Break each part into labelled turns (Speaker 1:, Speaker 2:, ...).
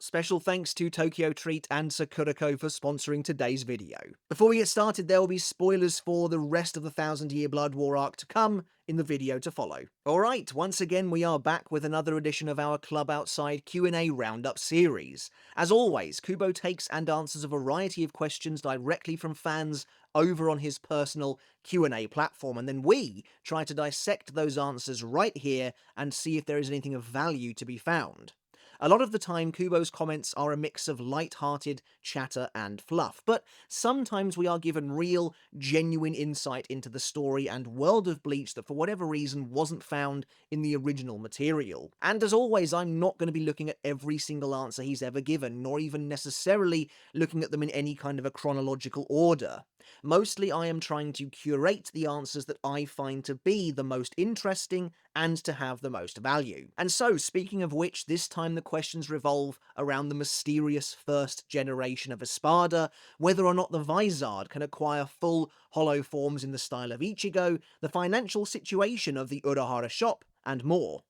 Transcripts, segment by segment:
Speaker 1: Special thanks to Tokyo Treat and Sakurako for sponsoring today's video. Before we get started, there will be spoilers for the rest of the Thousand Year Blood War arc to come in the video to follow. Alright, once again we are back with another edition of our Klub Outside Q&A Round-up series. As always, Kubo takes and answers a variety of questions directly from fans over on his personal Q&A platform, and then we try to dissect those answers right here and see if there is anything of value to be found. A lot of the time, Kubo's comments are a mix of light-hearted chatter and fluff, but sometimes we are given real, genuine insight into the story and world of Bleach that for whatever reason wasn't found in the original material. And as always, I'm not going to be looking at every single answer he's ever given, nor even necessarily looking at them in any kind of a chronological order. Mostly I am trying to curate the answers that I find to be the most interesting and to have the most value. And so, speaking of which, this time the questions revolve around the mysterious first generation of Espada, whether or not the Vizard can acquire full hollow forms in the style of Ichigo, the financial situation of the Urahara shop, and more.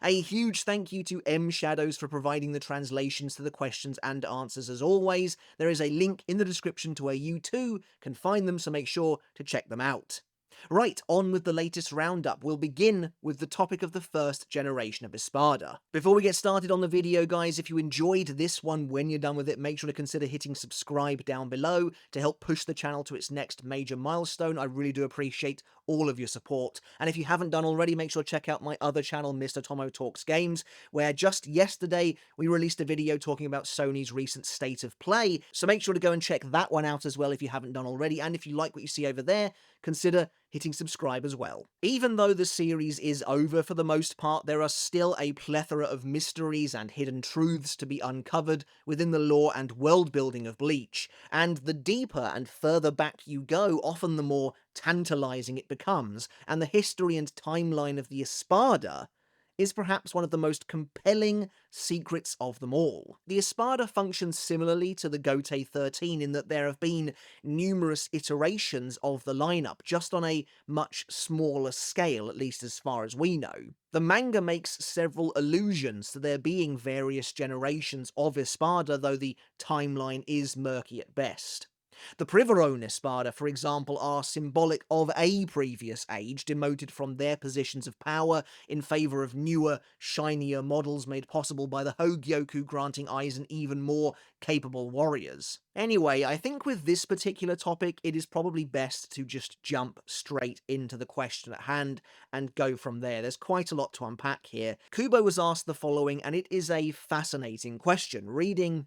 Speaker 1: A huge thank you to M Shadows for providing the translations to the questions and answers as always. There is a link in the description to where you too can find them, so make sure to check them out. Right, on with the latest roundup. We'll begin with the topic of the first generation of Espada. Before we get started on the video, guys, if you enjoyed this one when you're done with it, make sure to consider hitting subscribe down below to help push the channel to its next major milestone. I really do appreciate all of your support. And if you haven't done already, make sure to check out my other channel, Mr. Tomo Talks Games, where just yesterday we released a video talking about Sony's recent state of play, so make sure to go and check that one out as well if you haven't done already, and if you like what you see over there, consider hitting subscribe as well. Even though the series is over for the most part, there are still a plethora of mysteries and hidden truths to be uncovered within the lore and world building of Bleach, and the deeper and further back you go, often the more tantalizing it becomes, and the history and timeline of the Espada is perhaps one of the most compelling secrets of them all. The Espada functions similarly to the Gote 13 in that there have been numerous iterations of the lineup, just on a much smaller scale, at least as far as we know. The manga makes several allusions to there being various generations of Espada, though the timeline is murky at best. The Privarone Espada, for example, are symbolic of a previous age, demoted from their positions of power in favour of newer, shinier models made possible by the Hogyoku, granting Aizen even more capable warriors. Anyway, I think with this particular topic, it is probably best to just jump straight into the question at hand and go from there. There's quite a lot to unpack here. Kubo was asked the following, and it is a fascinating question, reading: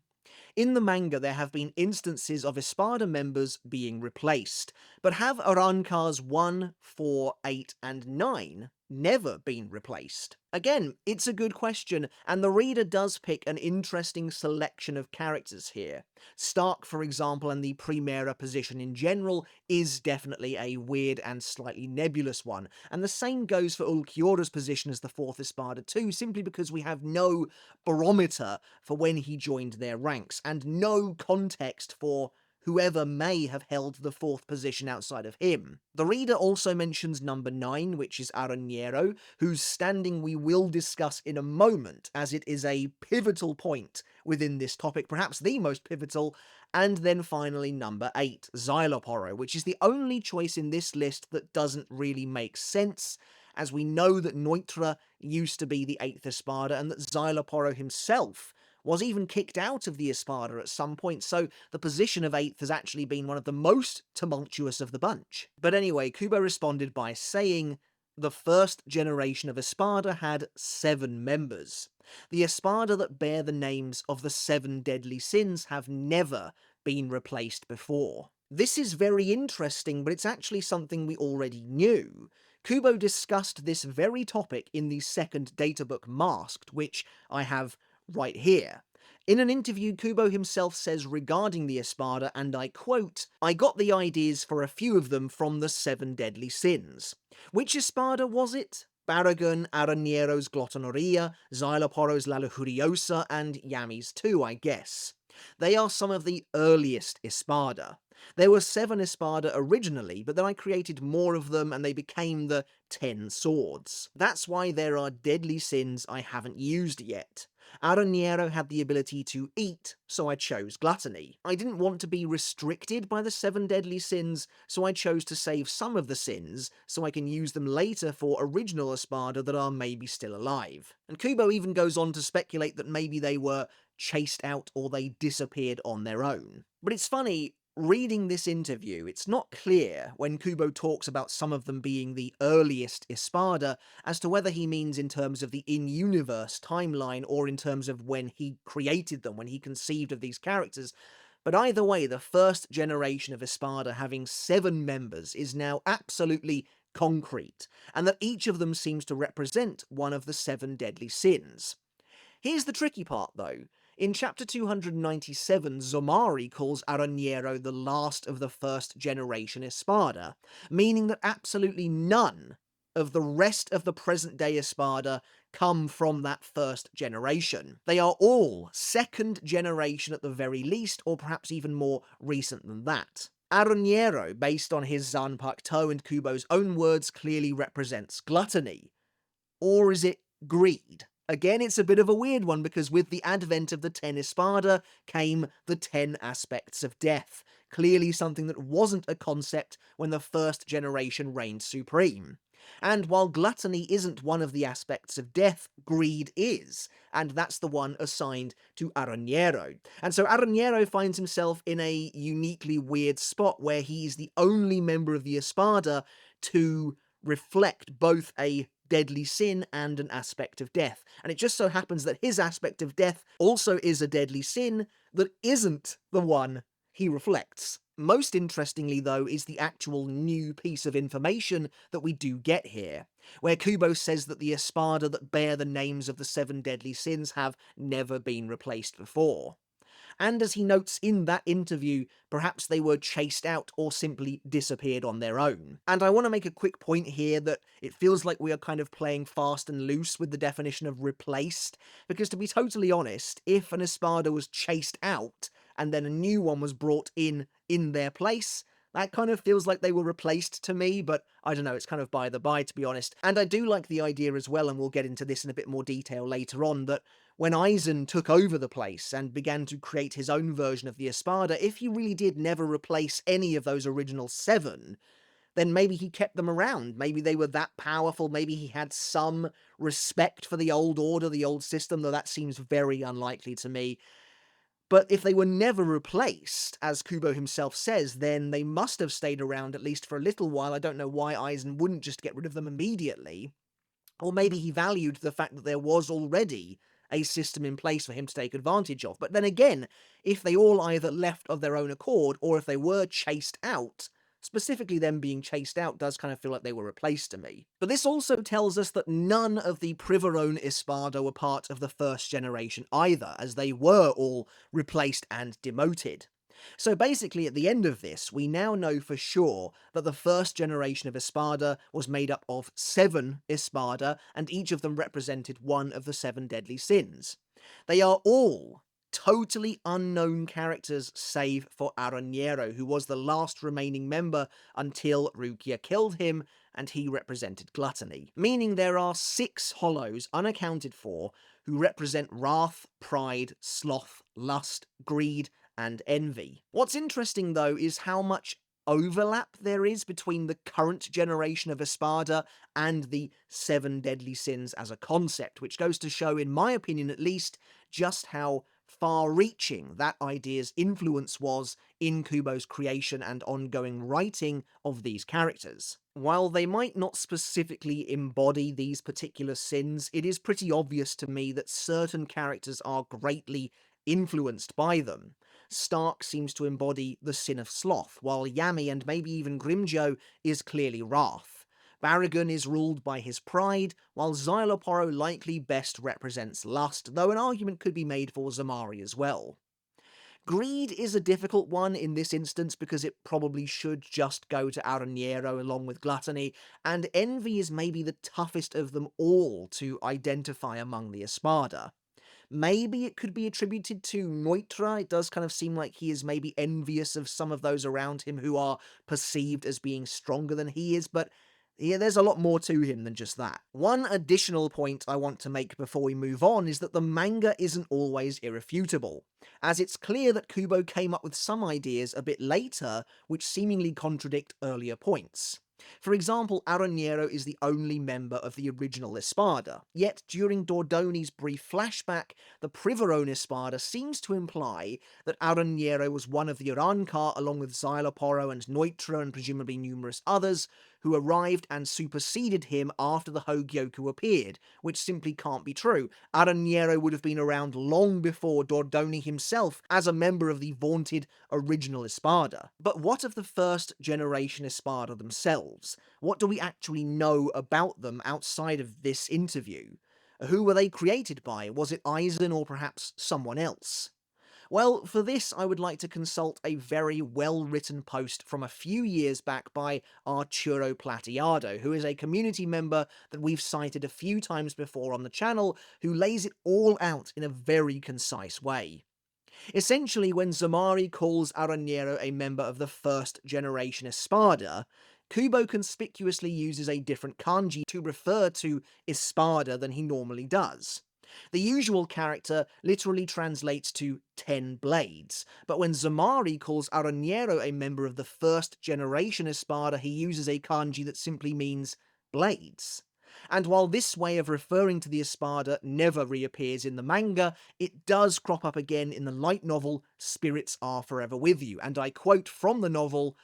Speaker 1: in the manga, there have been instances of Espada members being replaced, but have Arrancar's 1, 4, 8, and 9 never been replaced? Again, it's a good question, and the reader does pick an interesting selection of characters here. Stark, for example, and the Primera position in general is definitely a weird and slightly nebulous one, and the same goes for Ulquiorra's position as the 4th Espada too, simply because we have no barometer for when he joined their ranks, and no context for whoever may have held the 4th position outside of him. The reader also mentions number 9, which is Aranero, whose standing we will discuss in a moment, as it is a pivotal point within this topic, perhaps the most pivotal, and then finally number 8, Xyloporo, which is the only choice in this list that doesn't really make sense, as we know that Neutra used to be the 8th Espada, and that Xyloporo himself was even kicked out of the Espada at some point, so the position of 8th has actually been one of the most tumultuous of the bunch. But anyway, Kubo responded by saying, the first generation of Espada had 7 members. The Espada that bear the names of the 7 deadly sins have never been replaced before. This is very interesting, but it's actually something we already knew. Kubo discussed this very topic in the second databook Masked, which I have right here. In an interview, Kubo himself says regarding the Espada, and I quote, "I got the ideas for a few of them from the 7 deadly sins. Which Espada was it? Baragon, Araniero's Glottoneria, Xyloporo's La Lujuriosa, and Yami's too, I guess. They are some of the earliest Espada. There were 7 Espada originally, but then I created more of them and they became the 10 swords. That's why there are deadly sins I haven't used yet. Aroniero had the ability to eat, so I chose gluttony. I didn't want to be restricted by the 7 deadly sins, so I chose to save some of the sins so I can use them later for original Espada that are maybe still alive. And Kubo even goes on to speculate that maybe they were chased out or they disappeared on their own. But it's funny, reading this interview, it's not clear when Kubo talks about some of them being the earliest Espada as to whether he means in terms of the in-universe timeline or in terms of when he created them, when he conceived of these characters. But either way, the first generation of Espada having 7 members is now absolutely concrete, and that each of them seems to represent one of the 7 deadly sins. Here's the tricky part, though. In chapter 297, Zomari calls Aroniero the last of the first generation Espada, meaning that absolutely none of the rest of the present-day Espada come from that first generation. They are all second generation at the very least, or perhaps even more recent than that. Aroniero, based on his Zanpakuto and Kubo's own words, clearly represents gluttony. Or is it greed? Again, it's a bit of a weird one because with the advent of the 10 Espada came the 10 aspects of death, clearly something that wasn't a concept when the first generation reigned supreme. And while gluttony isn't one of the aspects of death, greed is, and that's the one assigned to Aroniero. And so Aroniero finds himself in a uniquely weird spot where he's the only member of the Espada to reflect both a deadly sin and an aspect of death. And it just so happens that his aspect of death also is a deadly sin that isn't the one he reflects. Most interestingly, though, is the actual new piece of information that we do get here, where Kubo says that the Espada that bear the names of the 7 deadly sins have never been replaced before. And as he notes in that interview, perhaps they were chased out or simply disappeared on their own. And I want to make a quick point here that it feels like we are kind of playing fast and loose with the definition of replaced, because to be totally honest, if an Espada was chased out and then a new one was brought in their place, that kind of feels like they were replaced to me, but I don't know, it's kind of by the by, to be honest. And I do like the idea as well, and we'll get into this in a bit more detail later on, that when Aizen took over the place and began to create his own version of the Espada, if he really did never replace any of those original 7, then maybe he kept them around. Maybe they were that powerful, maybe he had some respect for the old order, the old system, though that seems very unlikely to me. But if they were never replaced, as Kubo himself says, then they must have stayed around at least for a little while. I don't know why Aizen wouldn't just get rid of them immediately. Or maybe he valued the fact that there was already a system in place for him to take advantage of. But then again, if they all either left of their own accord, or if they were chased out, specifically them being chased out does kind of feel like they were replaced to me. But this also tells us that none of the Privarone Espada were part of the first generation either, as they were all replaced and demoted. So basically, at the end of this, we now know for sure that the first generation of Espada was made up of 7 Espada, and each of them represented one of the 7 deadly sins. They are all totally unknown characters save for Aroniero, who was the last remaining member until Rukia killed him, and he represented gluttony. Meaning there are 6 hollows unaccounted for who represent wrath, pride, sloth, lust, greed, and envy. What's interesting, though, is how much overlap there is between the current generation of Espada and the 7 deadly sins as a concept, which goes to show, in my opinion at least, just how far-reaching that idea's influence was in Kubo's creation and ongoing writing of these characters. While they might not specifically embody these particular sins, it is pretty obvious to me that certain characters are greatly influenced by them. Stark seems to embody the sin of sloth, while Yami and maybe even Grimjo is clearly wrath. Baragon is ruled by his pride, while Xyloporo likely best represents lust, though an argument could be made for Zamari as well. Greed is a difficult one in this instance because it probably should just go to Aroniero along with gluttony, and envy is maybe the toughest of them all to identify among the Espada. Maybe it could be attributed to Neutra. It does kind of seem like he is maybe envious of some of those around him who are perceived as being stronger than he is, but Yeah, there's a lot more to him than just that. One additional point I want to make before we move on is that the manga isn't always irrefutable, as it's clear that Kubo came up with some ideas a bit later which seemingly contradict earlier points. For example, Aranero is the only member of the original Espada, yet during Dordoni's brief flashback, the Privarone Espada seems to imply that Aranero was one of the Urankar along with Xyloporo and Neutra and presumably numerous others, who arrived and superseded him after the Hogyoku appeared, which simply can't be true. Aranero would have been around long before Dordoni himself as a member of the vaunted original Espada. But what of the first generation Espada themselves? What do we actually know about them outside of this interview? Who were they created by? Was it Aizen or perhaps someone else? Well, for this I would like to consult a very well-written post from a few years back by Arturo Plateado, who is a community member that we've cited a few times before on the channel, who lays it all out in a very concise way. Essentially, when Zamari calls Aranero a member of the First Generation Espada, Kubo conspicuously uses a different kanji to refer to Espada than he normally does. The usual character literally translates to 10 blades, but when Zamari calls Aranero a member of the First Generation Espada, he uses a kanji that simply means blades. And while this way of referring to the Espada never reappears in the manga, it does crop up again in the light novel Spirits Are Forever With You, and I quote from the novel,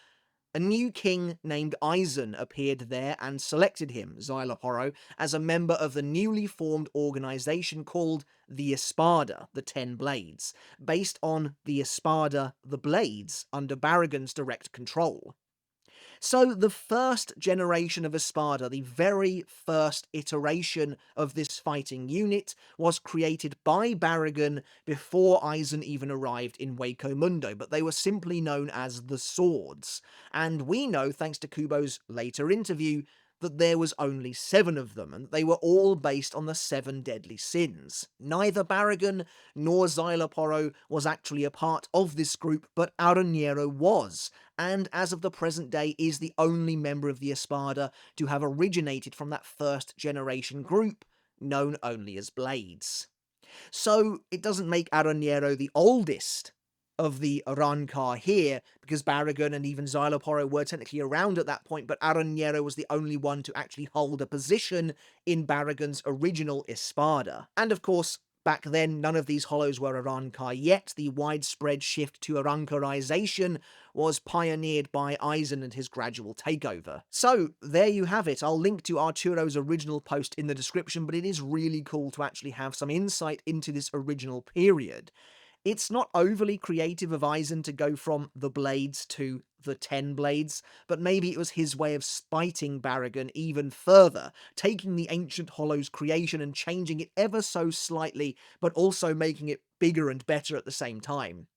Speaker 1: "A new king named Aizen appeared there and selected him, Xyloporo, as a member of the newly formed organization called the Espada, the 10 Blades, based on the Espada, the Blades, under Baragon's direct control." So the first generation of Espada, the very first iteration of this fighting unit, was created by Baragon before Aizen even arrived in Hueco Mundo, but they were simply known as the Swords. And we know, thanks to Kubo's later interview, that there was only 7 of them, and they were all based on the 7 deadly sins. Neither Baragon nor Xyloporo was actually a part of this group, but Aranero was, and as of the present day is the only member of the Espada to have originated from that first generation group, known only as Blades. So it doesn't make Aranero the oldest of the Urankar here, because Baragon and even Xyloporo were technically around at that point, but Aranero was the only one to actually hold a position in Baragon's original Espada. And of course, back then, none of these hollows were Urankar yet. The widespread shift to Urankarization was pioneered by Aizen and his gradual takeover. So, there you have it. I'll link to Arturo's original post in the description, but it is really cool to actually have some insight into this original period. It's not overly creative of Aizen to go from the Blades to the 10 Blades, but maybe it was his way of spiting Baragon even further, taking the Ancient Hollow's creation and changing it ever so slightly, but also making it bigger and better at the same time.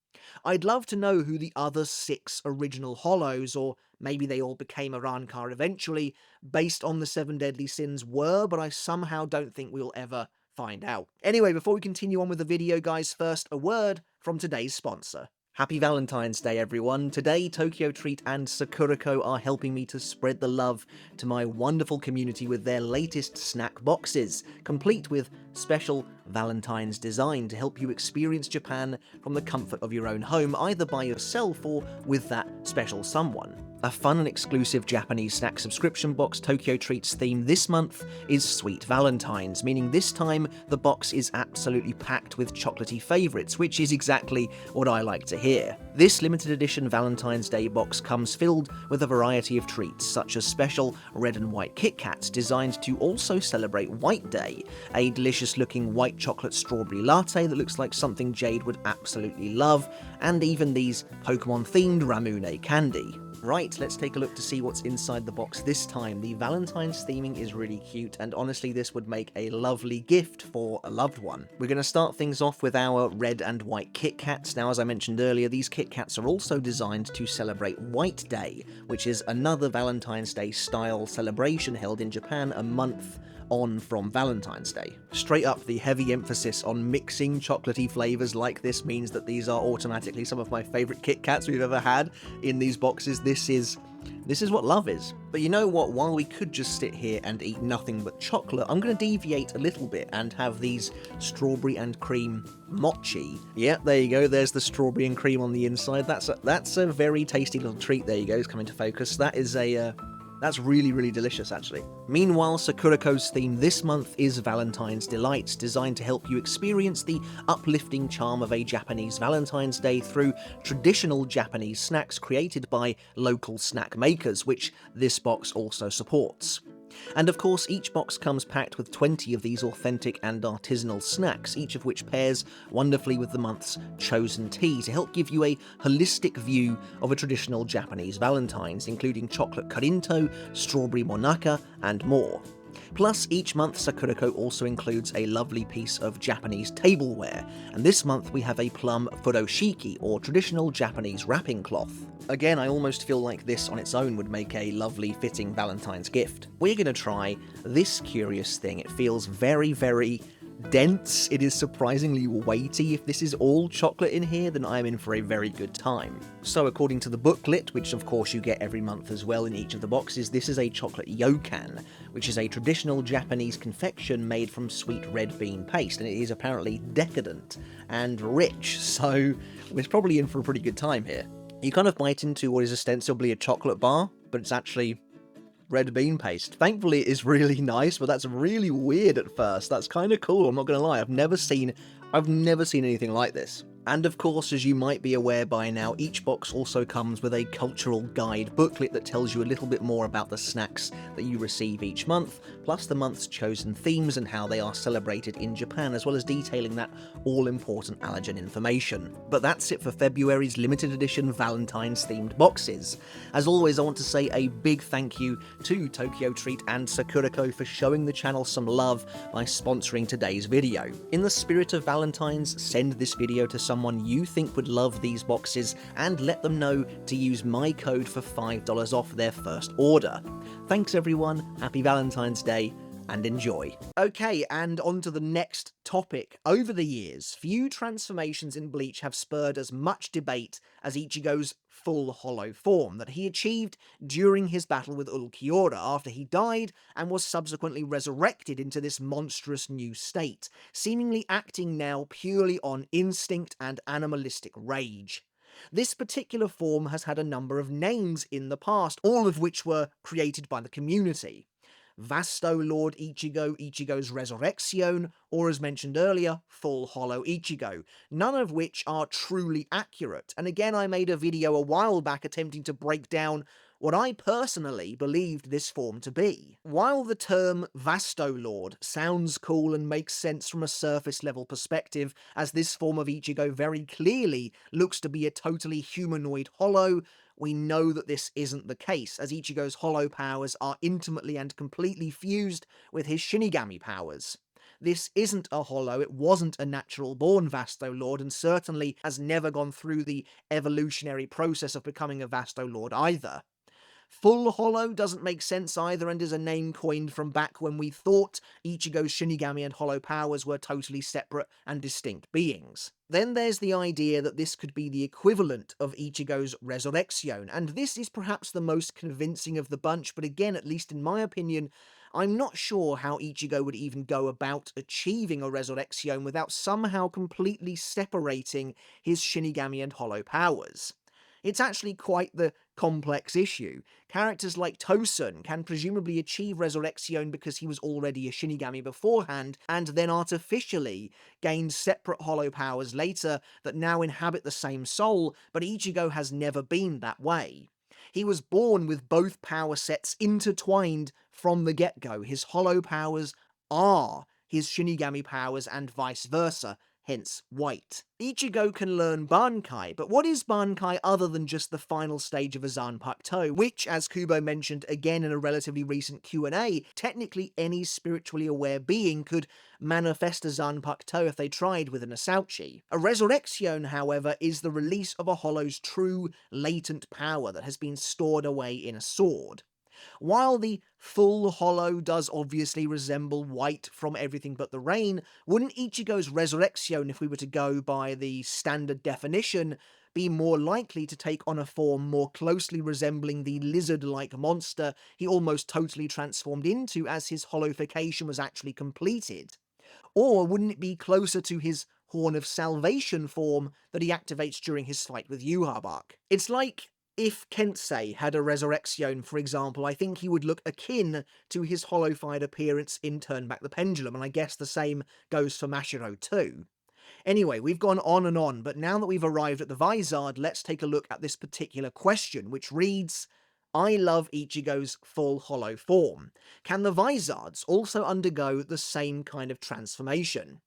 Speaker 1: I'd love to know who the other 6 original Hollows, or maybe they all became Urankar eventually, based on the 7 deadly sins were, but I somehow don't think we'll ever find out. Anyway, before we continue on with the video, guys, first a word from today's sponsor. Happy Valentine's Day, everyone. Today, Tokyo Treat and Sakurako are helping me to spread the love to my wonderful community with their latest snack boxes, complete with special Valentine's design to help you experience Japan from the comfort of your own home, either by yourself or with that special someone. A fun and exclusive Japanese snack subscription box, Tokyo Treat's theme this month is Sweet Valentines, meaning this time the box is absolutely packed with chocolatey favourites, which is exactly what I like to hear. This limited edition Valentine's Day box comes filled with a variety of treats, such as special red and white Kit Kats designed to also celebrate White Day, a delicious looking white chocolate strawberry latte that looks like something Jade would absolutely love, and even these Pokemon themed Ramune candy. Right, let's take a look to see what's inside the box this time. The Valentine's theming is really cute, and honestly this would make a lovely gift for a loved one. We're going to start things off with our red and white Kit Kats. Now, as I mentioned earlier, these Kit Kats are also designed to celebrate White Day, which is another Valentine's Day style celebration held in Japan a month on from Valentine's Day. Straight up, the heavy emphasis on mixing chocolatey flavours like this means that these are automatically some of my favourite Kit Kats we've ever had in these boxes. This is what love is. But you know what, while we could just sit here and eat nothing but chocolate, I'm going to deviate a little bit and have these strawberry and cream mochi. Yeah, there you go, there's the strawberry and cream on the inside. That's a very tasty little treat. There you go, it's coming to focus. That's really, really delicious, actually. Meanwhile, Sakuriko's theme this month is Valentine's Delights, designed to help you experience the uplifting charm of a Japanese Valentine's Day through traditional Japanese snacks created by local snack makers, which this box also supports. And of course, each box comes packed with 20 of these authentic and artisanal snacks, each of which pairs wonderfully with the month's chosen tea to help give you a holistic view of a traditional Japanese Valentine's, including chocolate karinto, strawberry monaka, and more. Plus, each month Sakuriko also includes a lovely piece of Japanese tableware, and this month we have a plum furoshiki, or traditional Japanese wrapping cloth. Again, I almost feel like this on its own would make a lovely fitting Valentine's gift. We're going to try this curious thing. It feels very, very dense. It is surprisingly weighty. If this is all chocolate in here, then I'm in for a very good time. So according to the booklet, which of course you get every month as well in each of the boxes, this is a chocolate yokan, which is a traditional Japanese confection made from sweet red bean paste, and it is apparently decadent and rich, so we're probably in for a pretty good time here. You kind of bite into what is ostensibly a chocolate bar, but it's actually red bean paste. Thankfully, it is really nice, but that's really weird at first. That's kind of cool, I'm not gonna lie. I've never seen anything like this. And of course, as you might be aware by now, each box also comes with a cultural guide booklet that tells you a little bit more about the snacks that you receive each month, plus the month's chosen themes and how they are celebrated in Japan, as well as detailing that all-important allergen information. But that's it for February's limited edition Valentine's themed boxes. As always, I want to say a big thank you to Tokyo Treat and Sakuriko for showing the channel some love by sponsoring today's video. In the spirit of Valentine's, send this video to someone you think would love these boxes and let them know to use my code for $5 off their first order. Thanks everyone, happy Valentine's Day, and enjoy. Okay, and on to the next topic. Over the years, few transformations in Bleach have spurred as much debate as Ichigo's full hollow form that he achieved during his battle with Ulquiorra after he died and was subsequently resurrected into this monstrous new state, seemingly acting now purely on instinct and animalistic rage. This particular form has had a number of names in the past, all of which were created by the community. Vasto Lord Ichigo, Ichigo's Resurrection, or as mentioned earlier, Full Hollow Ichigo, none of which are truly accurate, and again I made a video a while back attempting to break down what I personally believed this form to be. While the term Vasto Lord sounds cool and makes sense from a surface level perspective, as this form of Ichigo very clearly looks to be a totally humanoid hollow, we know that this isn't the case, as Ichigo's hollow powers are intimately and completely fused with his Shinigami powers. This isn't a hollow, it wasn't a natural-born Vasto Lord, and certainly has never gone through the evolutionary process of becoming a Vasto Lord either. Full Hollow doesn't make sense either, and is a name coined from back when we thought Ichigo's Shinigami and hollow powers were totally separate and distinct beings. Then there's the idea that this could be the equivalent of Ichigo's Resurrection, and this is perhaps the most convincing of the bunch, but again, at least in my opinion, I'm not sure how Ichigo would even go about achieving a Resurrection without somehow completely separating his Shinigami and hollow powers. It's actually quite the complex issue. Characters like Tosun can presumably achieve Resurrection because he was already a Shinigami beforehand, and then artificially gained separate hollow powers later that now inhabit the same soul, but Ichigo has never been that way. He was born with both power sets intertwined from the get-go. His hollow powers are his Shinigami powers and vice versa, hence white. Ichigo can learn bankai, but what is bankai other than just the final stage of a Zanpakuto, which, as Kubo mentioned again in a relatively recent Q&A, technically any spiritually aware being could manifest a Zanpakuto if they tried with an Asauchi. A Resurrection, however, is the release of a hollow's true, latent power that has been stored away in a sword. While the full hollow does obviously resemble white from Everything But the Rain, wouldn't Ichigo's Resurrection, if we were to go by the standard definition, be more likely to take on a form more closely resembling the lizard-like monster he almost totally transformed into as his hollowification was actually completed? Or wouldn't it be closer to his Horn of Salvation form that he activates during his fight with Urahara? It's like if Kensei had a Resurrection, for example. I think he would look akin to his hollowified appearance in Turn Back the Pendulum, and I guess the same goes for Mashiro too. Anyway, we've gone on and on, but now that we've arrived at the Vizard, let's take a look at this particular question, which reads, I love Ichigo's full hollow form. Can the Vizards also undergo the same kind of transformation?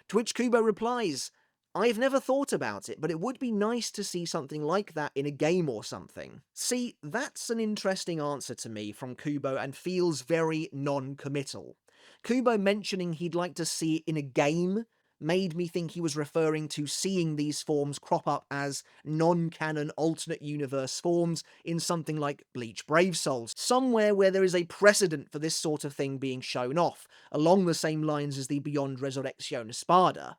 Speaker 1: To which Kubo replies, I've never thought about it, but it would be nice to see something like that in a game or something. See, that's an interesting answer to me from Kubo and feels very non-committal. Kubo mentioning he'd like to see it in a game made me think he was referring to seeing these forms crop up as non-canon alternate universe forms in something like Bleach Brave Souls, somewhere where there is a precedent for this sort of thing being shown off, along the same lines as the Beyond Resurrection Espada.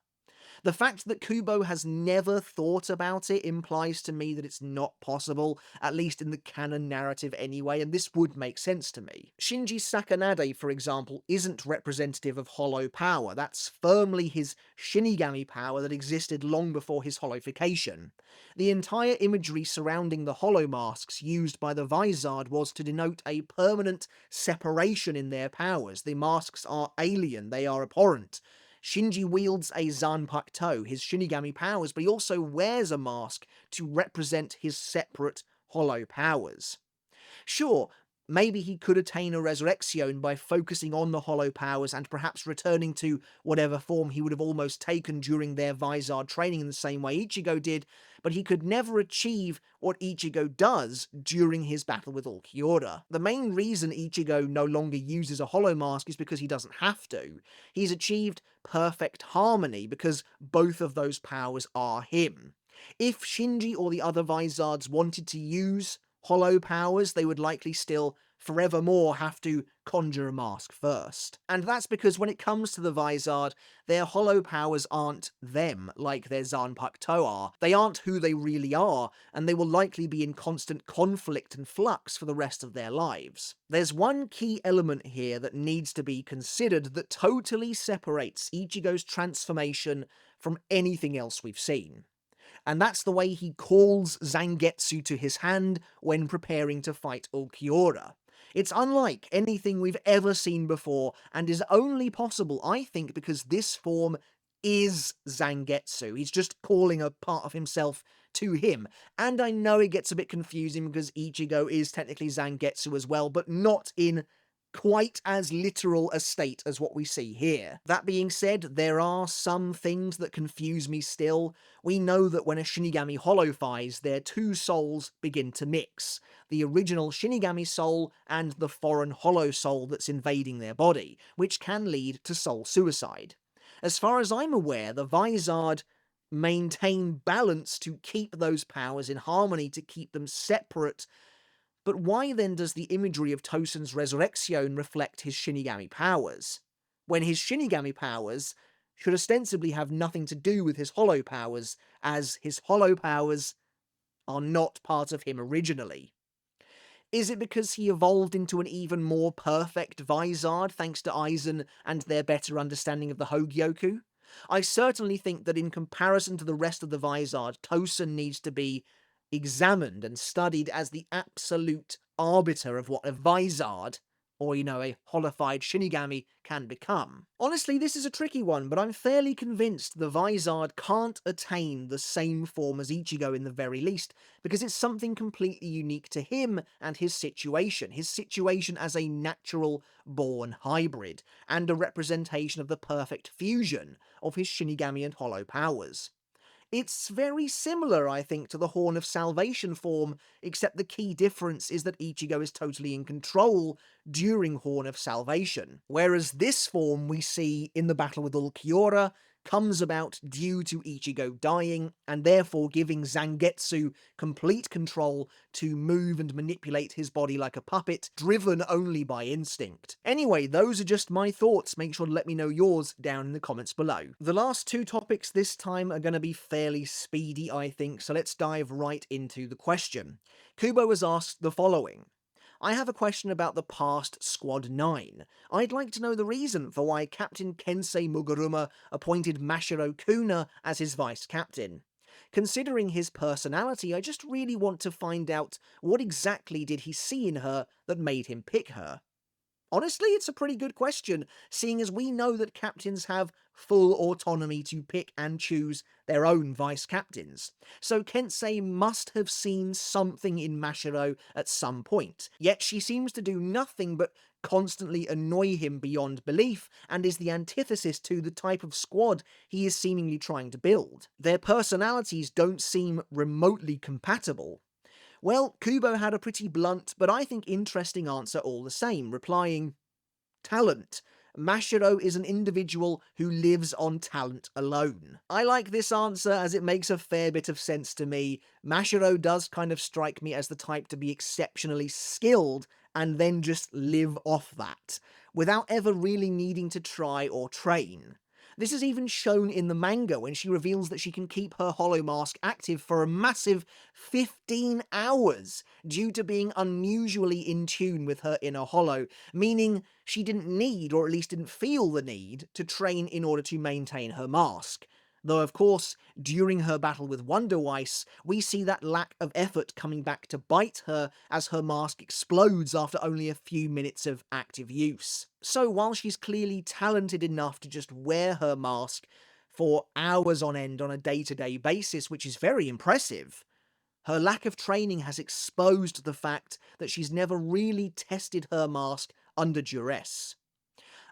Speaker 1: The fact that Kubo has never thought about it implies to me that it's not possible, at least in the canon narrative anyway, and this would make sense to me. Shinji Sakanade, for example, isn't representative of hollow power. That's firmly his Shinigami power that existed long before his hollowification. The entire imagery surrounding the hollow masks used by the Vizard was to denote a permanent separation in their powers. The masks are alien, they are abhorrent. Shinji wields a Zanpakuto, his Shinigami powers, but he also wears a mask to represent his separate hollow powers. Sure, maybe he could attain a resurrection by focusing on the hollow powers and perhaps returning to whatever form he would have almost taken during their Vizard training in the same way Ichigo did, but he could never achieve what Ichigo does during his battle with Ulquiorra. The main reason Ichigo no longer uses a hollow mask is because he doesn't have to. He's achieved perfect harmony because both of those powers are him. If Shinji or the other Vizards wanted to use hollow powers, they would likely still forevermore have to conjure a mask first. And that's because when it comes to the Vizard, their hollow powers aren't them like their Zanpakuto are. They aren't who they really are, and they will likely be in constant conflict and flux for the rest of their lives. There's one key element here that needs to be considered that totally separates Ichigo's transformation from anything else we've seen. And that's the way he calls Zangetsu to his hand when preparing to fight Ulquiorra. It's unlike anything we've ever seen before, and is only possible, I think, because this form is Zangetsu. He's just calling a part of himself to him. And I know it gets a bit confusing because Ichigo is technically Zangetsu as well, but not in quite as literal a state as what we see here. That being said, there are some things that confuse me still. We know that when a Shinigami hollowifies, their two souls begin to mix. The original Shinigami soul and the foreign hollow soul that's invading their body, which can lead to soul suicide. As far as I'm aware, the Vizard maintain balance to keep those powers in harmony, to keep them separate. But why then does the imagery of Tosen's resurrection reflect his Shinigami powers, when his Shinigami powers should ostensibly have nothing to do with his hollow powers, as his hollow powers are not part of him originally? Is it because he evolved into an even more perfect Vizard thanks to Aizen and their better understanding of the Hogyoku? I certainly think that in comparison to the rest of the Vizard, Tosen needs to be examined and studied as the absolute arbiter of what a Vizard, or, a hollified Shinigami, can become. Honestly, this is a tricky one, but I'm fairly convinced the Vizard can't attain the same form as Ichigo in the very least, because it's something completely unique to him and his situation as a natural-born hybrid, and a representation of the perfect fusion of his Shinigami and hollow powers. It's very similar, I think, to the Horn of Salvation form, except the key difference is that Ichigo is totally in control during Horn of Salvation, whereas this form we see in the battle with Ulquiorra comes about due to Ichigo dying, and therefore giving Zangetsu complete control to move and manipulate his body like a puppet, driven only by instinct. Anyway, those are just my thoughts. Make sure to let me know yours down in the comments below. The last two topics this time are going to be fairly speedy, I think, so let's dive right into the question. Kubo has asked the following. I have a question about the past Squad 9. I'd like to know the reason for why Captain Kensei Muguruma appointed Mashiro Kuna as his vice-captain. Considering his personality, I just really want to find out what exactly did he see in her that made him pick her. Honestly, it's a pretty good question, seeing as we know that captains have full autonomy to pick and choose their own vice-captains. So Kensei must have seen something in Mashiro at some point, yet she seems to do nothing but constantly annoy him beyond belief, and is the antithesis to the type of squad he is seemingly trying to build. Their personalities don't seem remotely compatible. Well, Kubo had a pretty blunt, but I think interesting answer all the same, replying, talent. Mashiro is an individual who lives on talent alone. I like this answer as it makes a fair bit of sense to me. Mashiro does kind of strike me as the type to be exceptionally skilled and then just live off that, without ever really needing to try or train. This is even shown in the manga when she reveals that she can keep her hollow mask active for a massive 15 hours due to being unusually in tune with her inner hollow, meaning she didn't need, or at least didn't feel the need, to train in order to maintain her mask. Though of course, during her battle with Wonder Weiss, we see that lack of effort coming back to bite her as her mask explodes after only a few minutes of active use. So while she's clearly talented enough to just wear her mask for hours on end on a day-to-day basis, which is very impressive, her lack of training has exposed the fact that she's never really tested her mask under duress.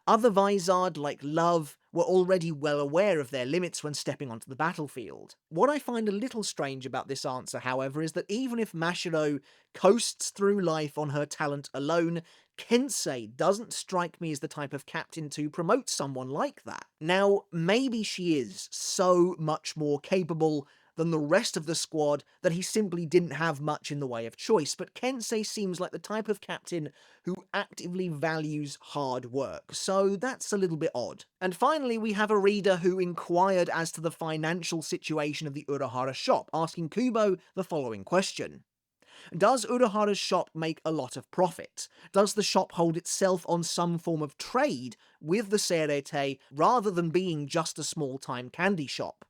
Speaker 1: Other Vizard, like Love, were already well aware of their limits when stepping onto the battlefield. What I find a little strange about this answer, however, is that even if Mashiro coasts through life on her talent alone, Kensei doesn't strike me as the type of captain to promote someone like that. Now, maybe she is so much more capable than the rest of the squad that he simply didn't have much in the way of choice, but Kensei seems like the type of captain who actively values hard work, so that's a little bit odd. And finally, we have a reader who inquired as to the financial situation of the Urahara shop, asking Kubo the following question. Does Urahara's shop make a lot of profit? Does the shop hold itself on some form of trade with the Serete rather than being just a small-time candy shop?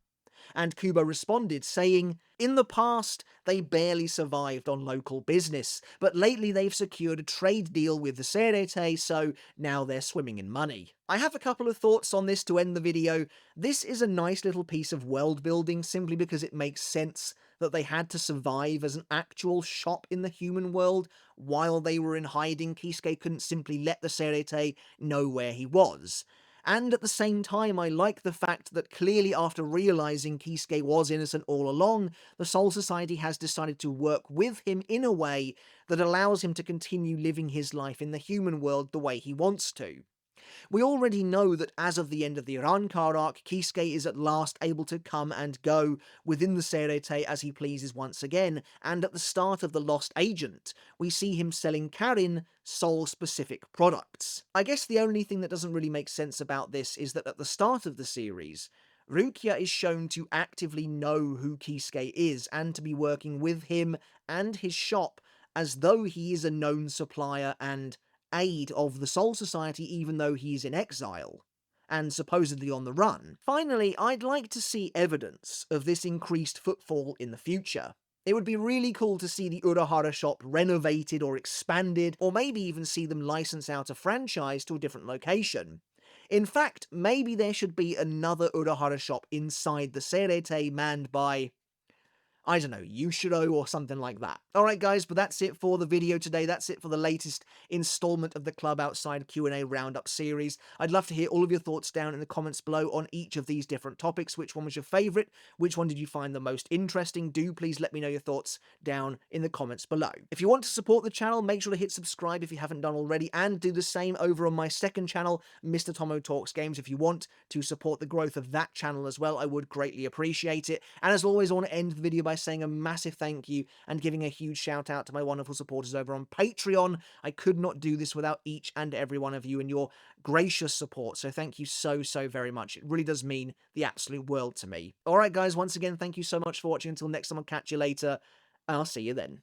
Speaker 1: And Kubo responded, saying, in the past, they barely survived on local business, but lately they've secured a trade deal with the Serete, so now they're swimming in money. I have a couple of thoughts on this to end the video. This is a nice little piece of world building simply because it makes sense that they had to survive as an actual shop in the human world while they were in hiding. Kisuke couldn't simply let the Serete know where he was. And at the same time, I like the fact that clearly after realizing Kisuke was innocent all along, the Soul Society has decided to work with him in a way that allows him to continue living his life in the human world the way he wants to. We already know that as of the end of the Rankar arc, Kisuke is at last able to come and go within the Serete as he pleases once again, and at the start of The Lost Agent, we see him selling Karin soul-specific products. I guess the only thing that doesn't really make sense about this is that at the start of the series, Rukia is shown to actively know who Kisuke is and to be working with him and his shop as though he is a known supplier and aid of the Soul Society even though he's in exile, and supposedly on the run. Finally, I'd like to see evidence of this increased footfall in the future. It would be really cool to see the Urahara shop renovated or expanded, or maybe even see them license out a franchise to a different location. In fact, maybe there should be another Urahara shop inside the Serete manned by, I don't know, Yushiro or something like that. Alright guys, but that's it for the video today. That's it for the latest installment of the Klub Outside Q&A Roundup series. I'd love to hear all of your thoughts down in the comments below on each of these different topics. Which one was your favourite? Which one did you find the most interesting? Do please let me know your thoughts down in the comments below. If you want to support the channel, make sure to hit subscribe if you haven't done already, and do the same over on my second channel, Mr. Tomo Talks Games, if you want to support the growth of that channel as well. I would greatly appreciate it. And as always, I want to end the video by saying a massive thank you and giving a huge shout out to my wonderful supporters over on Patreon. I could not do this without each and every one of you and your gracious support, so thank you so very much. It really does mean the absolute world to me. Alright guys, once again, thank you so much for watching. Until next time, I'll catch you later, and I'll see you then.